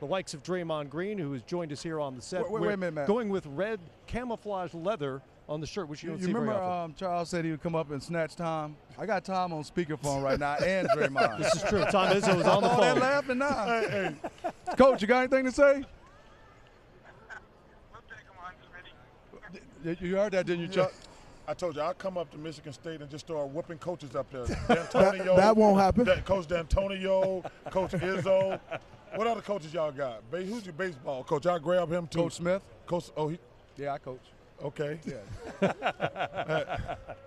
the likes of Draymond Green, who has joined us here on the set. Wait a minute, Matt. Going with red camouflage leather on the shirt, which you don't see very often. Remember Charles said he would come up and snatch Tom? I got Tom on speakerphone right now and Draymond. This is true. Tom Izzo is on the phone. They're laughing now. Hey. Coach, you got anything to say? You heard that, didn't you, Chuck? I told you, I'll come up to Michigan State and just start whooping coaches up there. D'Antonio, that won't happen. Coach D'Antonio, Coach Izzo. What other coaches y'all got? Who's your baseball coach? I'll grab him too. Coach Smith. Yeah, I coach. Okay. Yeah.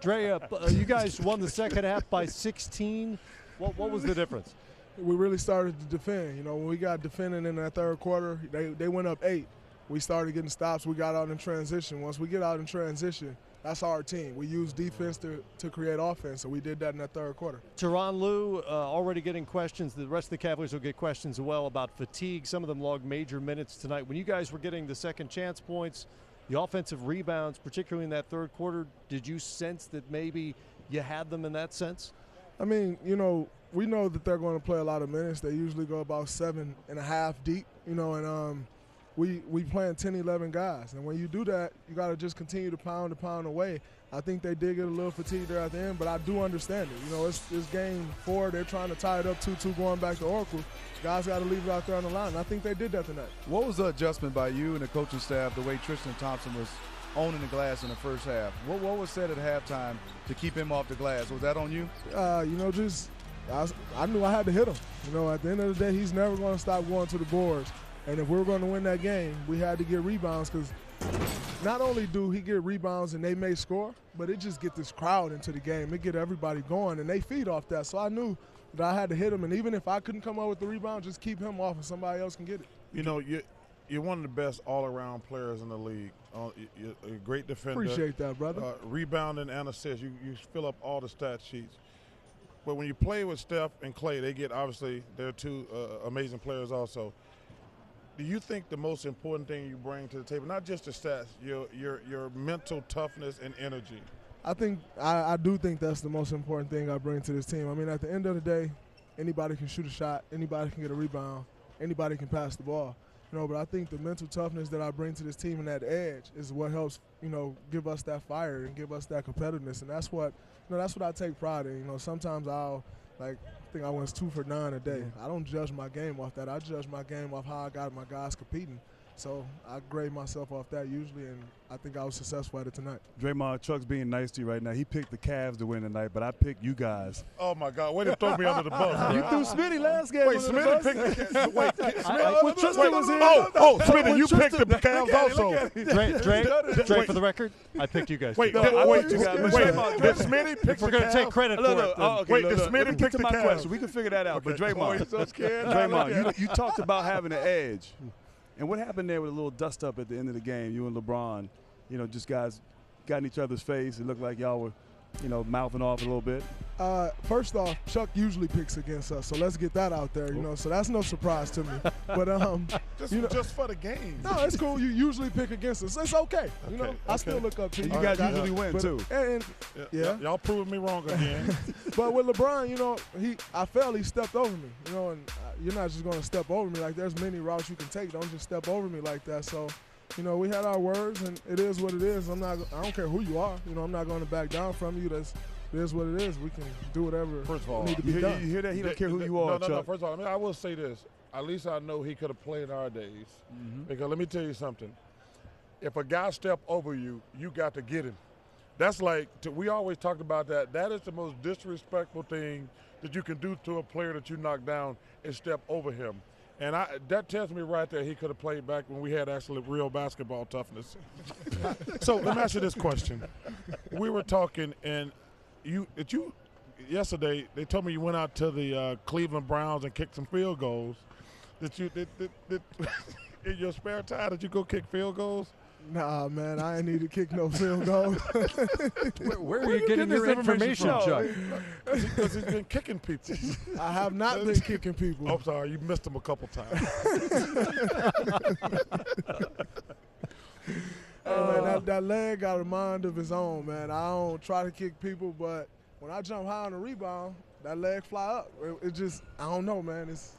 Dre, you guys won the second half by 16. What was the difference? We really started to defend. You know, when we got defending in that third quarter, they went up 8. We started getting stops. We got out in transition. Once we get out in transition, that's our team. We use defense to create offense, so we did that in that third quarter. Tyronn Lue already getting questions. The rest of the Cavaliers will get questions as well about fatigue. Some of them logged major minutes tonight. When you guys were getting the second chance points, the offensive rebounds, particularly in that third quarter, did you sense that maybe you had them in that sense? I mean, you know, we know that they're going to play a lot of minutes. They usually go about 7.5 deep, you know, and we playing 10, 11 guys. And when you do that, you got to just continue to pound away. I think they did get a little fatigued there at the end, but I do understand it. You know, it's game 4. They're trying to tie it up 2-2 going back to Oracle. Guys got to leave it out there on the line, and I think they did that tonight. What was the adjustment by you and the coaching staff, the way Tristan Thompson was owning the glass in the first half? What was said at halftime to keep him off the glass? Was that on you? You know, I knew I had to hit him. You know, at the end of the day, he's never going to stop going to the boards. And if we were going to win that game, we had to get rebounds, because not only do he get rebounds and they may score, but it just get this crowd into the game. It get everybody going, and they feed off that. So I knew that I had to hit him, and even if I couldn't come up with the rebound, just keep him off and somebody else can get it. You know, you're one of the best all-around players in the league. You're a great defender. Appreciate that, brother. Rebounding and assists. You fill up all the stat sheets. But when you play with Steph and Clay, they're two amazing players also. Do you think the most important thing you bring to the table, not just the stats, your mental toughness and energy? I do think that's the most important thing I bring to this team. I mean, at the end of the day, anybody can shoot a shot, anybody can get a rebound, anybody can pass the ball. You know, but I think the mental toughness that I bring to this team and that edge is what helps, you know, give us that fire and give us that competitiveness. And that's what I take pride in. You know, sometimes I think I went 2 for 9 a day. I don't judge my game off that. I judge my game off how I got my guys competing. So I grade myself off that usually, and I think I was successful at it tonight. Draymond, Chuck's being nice to you right now. He picked the Cavs to win tonight, but I picked you guys. Oh, my God. Way to throw me under the bus. You threw Smitty last game. Wait, Smitty picked the Cavs. Wait, Tristan was here. Smitty, you picked the Cavs also. Dre, for the record, I picked you guys. Wait, did Smitty pick the Cavs? We're going to take credit for it. Wait, did Smitty pick the Cavs? We can figure that out. But Draymond, so scared. Draymond, you talked about having an edge. And what happened there with a little dust up at the end of the game, you and LeBron, you know, just guys got in each other's face. It looked like y'all were, you know, mouthing off a little bit. First off, Chuck usually picks against us, so let's get that out there, you know. So that's no surprise to me. But just for the game. No, it's cool. You usually pick against us. It's okay. You know, I still look up to you. You guys usually win too. Yeah. Y'all proving me wrong again. But with LeBron, you know, I felt he stepped over me. You know, and you're not just going to step over me. Like, there's many routes you can take. Don't just step over me like that. So, you know, we had our words, and it is what it is. I don't care who you are. You know, I'm not going to back down from you. It is what it is. We can do whatever need to be done. You hear that? He don't care who you are, Chuck. No. First of all, I mean, I will say this. At least I know he could have played in our days. Because let me tell you something. If a guy step over you, you got to get him. That's like, we always talked about that. That is the most disrespectful thing that you can do to a player that you knock down is step over him. And that tells me right there he could have played back when we had actually real basketball toughness. So let me ask you this question. We were talking, and yesterday they told me you went out to the Cleveland Browns and kicked some field goals. In your spare time, did you go kick field goals? Nah, man, I ain't need to kick no field goals. Where are you getting your information, Chuck? Because he's been kicking people. I have not been kicking people. I'm sorry, you missed him a couple times. Hey, man, that leg got a mind of his own, man. I don't try to kick people, but when I jump high on the rebound, that leg fly up. It just, I don't know, man. It's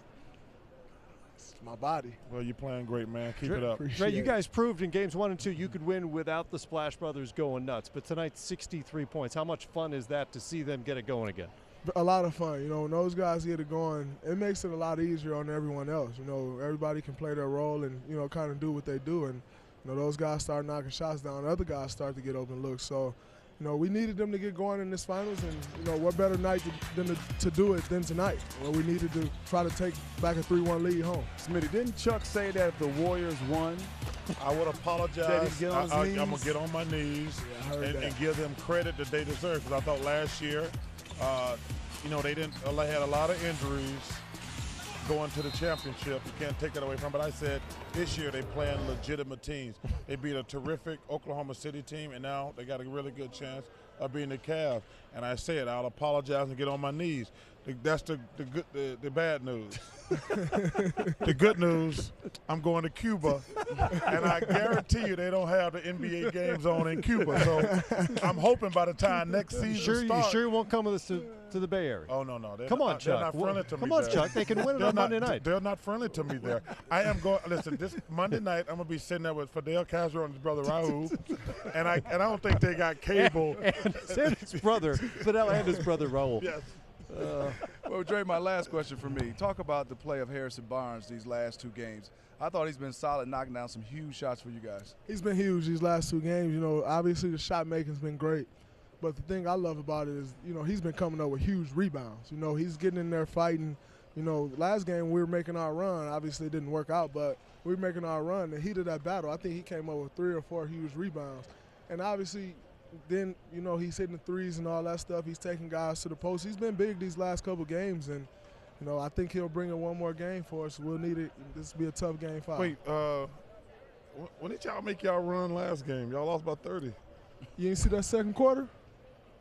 It's my body. Well, you're playing great, man. Keep it up. Dre, you guys proved in games 1 and 2 you could win without the Splash Brothers going nuts. But tonight, 63 points. How much fun is that to see them get it going again? A lot of fun. You know, when those guys get it going, it makes it a lot easier on everyone else. You know, everybody can play their role and, you know, kind of do what they do. And, you know, those guys start knocking shots down. Other guys start to get open looks. So, you know, we needed them to get going in this finals. And, you know, what better night than to do it than tonight, where we needed to try to take back a 3-1 lead home. Smitty, didn't Chuck say that if the Warriors won, I would apologize. that he'd get on his knees? I'm going to get on my knees and give them credit that they deserve. Because I thought last year, you know, they had a lot of injuries going to the championship. You can't take that away from them. But I said this year they playing legitimate teams. They beat a terrific Oklahoma City team, and now they got a really good chance of being the Cavs. And I said I'll apologize and get on my knees. That's the bad news. The good news, I'm going to Cuba, and I guarantee you they don't have the NBA games on in Cuba. So I'm hoping by the time next season starts. You sure you won't come with us to the Bay Area? Oh, no. Come on, Chuck. They're not friendly to me. Come on, there. Chuck. They can win it on Monday night. They're not friendly to me there. I am going. Listen, this Monday night I'm gonna be sitting there with Fidel Castro and his brother Raul, and I don't think they got cable. And his brother Fidel and his brother Raul. Yes. Well, Dre, my last question for me. Talk about the play of Harrison Barnes these last 2 games. I thought he's been solid, knocking down some huge shots for you guys. He's been huge these last 2 games. You know, obviously the shot making's been great. But the thing I love about it is, you know, he's been coming up with huge rebounds. You know, he's getting in there fighting. You know, last game we were making our run. Obviously it didn't work out, but we were making our run. The heat of that battle, I think he came up with 3 or 4 huge rebounds. And obviously then, you know, he's hitting the threes and all that stuff. He's taking guys to the post. He's been big these last couple games, and, you know, I think he'll bring in one more game for us. We'll need it. This will be a tough game 5. Wait, when did y'all make y'all run last game? Y'all lost by 30. You didn't see that second quarter?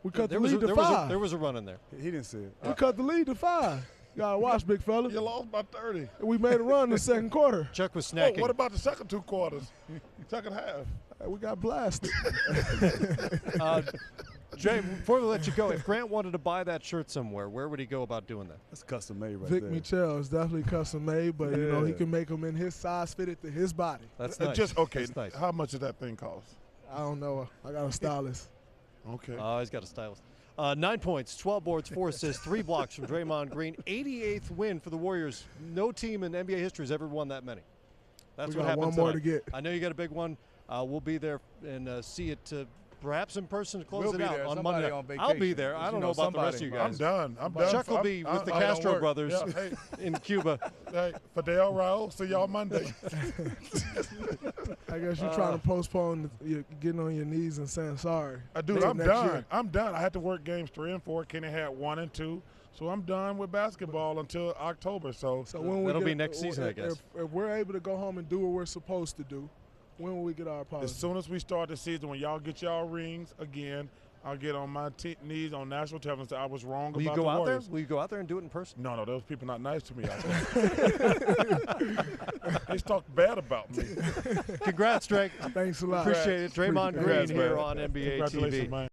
We cut the lead to 5. There was a run in there. He didn't see it. We cut the lead to 5. You gotta watch, big fella. You lost by 30. We made a run in the second quarter. Chuck was snacking. Oh, what about the second 2 quarters? Second half. We got blasted. Jay, before we let you go, if Grant wanted to buy that shirt somewhere, where would he go about doing that? That's custom made right Vic there. Michel is definitely custom made, but you know he can make them in his size, fitted to his body. That's nice. Just okay. That's nice. How much does that thing cost? I don't know. I got a stylist. Okay. Oh, he's got a stylist. 9 points, 12 boards, 4 assists, 3 blocks from Draymond Green. 88th win for the Warriors. No team in NBA history has ever won that many. That's We what got happened one more tonight. to get. I know you got a big one. We'll be there and see it perhaps in person to close We'll it be out there. on Somebody Monday. on I'll be vacation. there. I You don't know know about the rest of you somebody. guys. I'm done. Chuck will be with the Castro brothers Yeah, hey, in Cuba. hey, Fidel, Raul, see y'all Monday. I guess you're trying to postpone getting on your knees and saying sorry. Dude, Till I'm next done. year. I'm done. I had to work games 3 and 4. Kenny had 1 and 2. So I'm done with basketball until October. So when That'll we be get, next season, I guess. If we're able to go home and do what we're supposed to do, when will we get our apology? as soon as we start the season, when y'all get y'all rings again, I'll get on my knees on national television and say I was wrong Will you about go the out there? Warriors. Will you go out there and do it in person? No, those people not nice to me out there. They talk bad about me. Congrats, Drake. Thanks a lot. Appreciate it. Draymond Green Congrats, here man. on NBA Congratulations, TV. man.